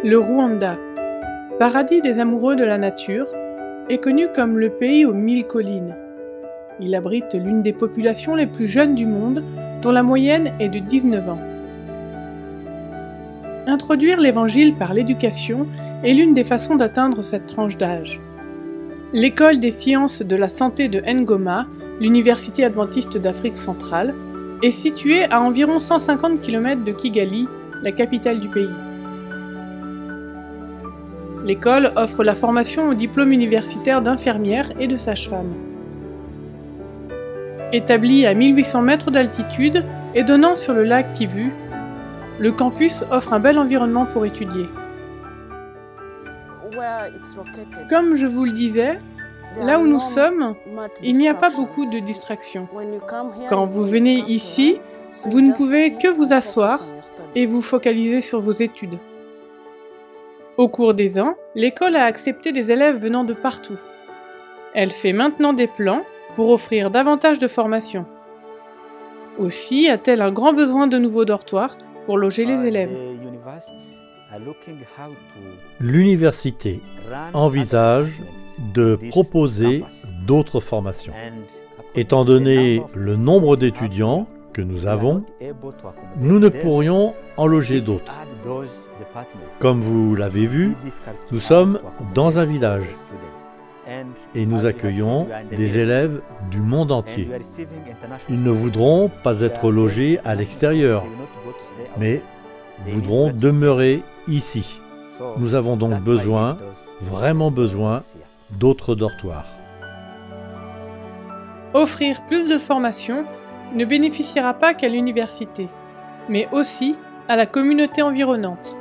Le Rwanda, paradis des amoureux de la nature, est connu comme le pays aux 1000 collines. Il abrite l'une des populations les plus jeunes du monde, dont la moyenne est de 19 ans. Introduire l'évangile par l'éducation est l'une des façons d'atteindre cette tranche d'âge. L'école des sciences de la santé de Ngoma, l'université adventiste d'Afrique centrale, est située à environ 150 km de Kigali, la capitale du pays. L'école offre la formation au diplôme universitaire d'infirmière et de sage-femme. Établie à 1800 mètres d'altitude et donnant sur le lac Kivu, le campus offre un bel environnement pour étudier. Comme je vous le disais, là où nous sommes, il n'y a pas beaucoup de distractions. Quand vous venez ici, vous ne pouvez que vous asseoir et vous focaliser sur vos études. Au cours des ans, l'école a accepté des élèves venant de partout. Elle fait maintenant des plans pour offrir davantage de formations. Aussi a-t-elle un grand besoin de nouveaux dortoirs pour loger les élèves. L'université envisage de proposer d'autres formations. Étant donné le nombre d'étudiants que nous avons, nous ne pourrions en loger d'autres. Comme vous l'avez vu, nous sommes dans un village et nous accueillons des élèves du monde entier. Ils ne voudront pas être logés à l'extérieur, mais voudront demeurer ici. Nous avons donc besoin, vraiment besoin, d'autres dortoirs. Offrir plus de formations ne bénéficiera pas qu'à l'université, mais aussi à la communauté environnante.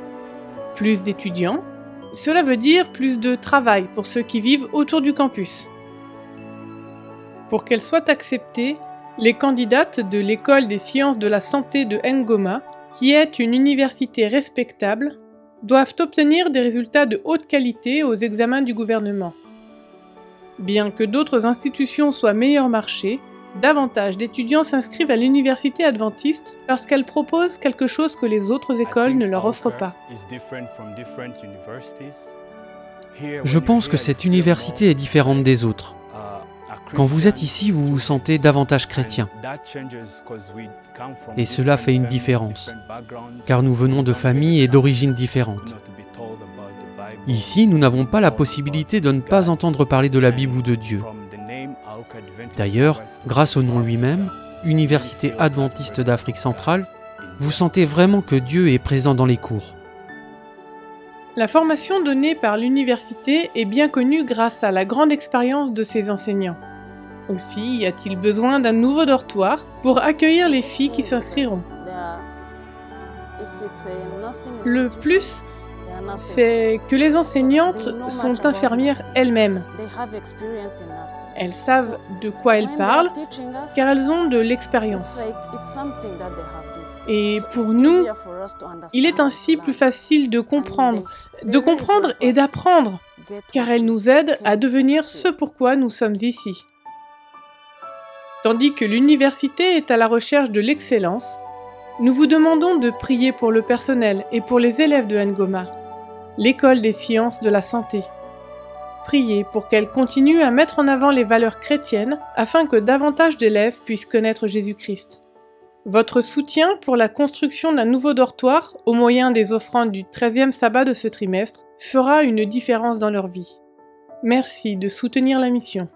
Plus d'étudiants, cela veut dire plus de travail pour ceux qui vivent autour du campus. Pour qu'elle soit acceptée, les candidates de l'école des sciences de la santé de Ngoma, qui est une université respectable, doivent obtenir des résultats de haute qualité aux examens du gouvernement. Bien que d'autres institutions soient meilleur marché, davantage d'étudiants s'inscrivent à l'université adventiste parce qu'elle propose quelque chose que les autres écoles ne leur offrent pas. Je pense que cette université est différente des autres. Quand vous êtes ici, vous vous sentez davantage chrétien. Et cela fait une différence, car nous venons de familles et d'origines différentes. Ici, nous n'avons pas la possibilité de ne pas entendre parler de la Bible ou de Dieu. D'ailleurs, grâce au nom lui-même, Université adventiste d'Afrique centrale, vous sentez vraiment que Dieu est présent dans les cours. La formation donnée par l'université est bien connue grâce à la grande expérience de ses enseignants. Aussi, y a-t-il besoin d'un nouveau dortoir pour accueillir les filles qui s'inscriront. Le plus, c'est que les enseignantes sont infirmières elles-mêmes. Elles savent de quoi elles parlent, car elles ont de l'expérience. Et pour nous, il est ainsi plus facile de comprendre et d'apprendre, car elles nous aident à devenir ce pourquoi nous sommes ici. Tandis que l'université est à la recherche de l'excellence, nous vous demandons de prier pour le personnel et pour les élèves de Ngoma, l'école des sciences de la santé. Priez pour qu'elle continue à mettre en avant les valeurs chrétiennes afin que davantage d'élèves puissent connaître Jésus-Christ. Votre soutien pour la construction d'un nouveau dortoir au moyen des offrandes du 13e sabbat de ce trimestre fera une différence dans leur vie. Merci de soutenir la mission.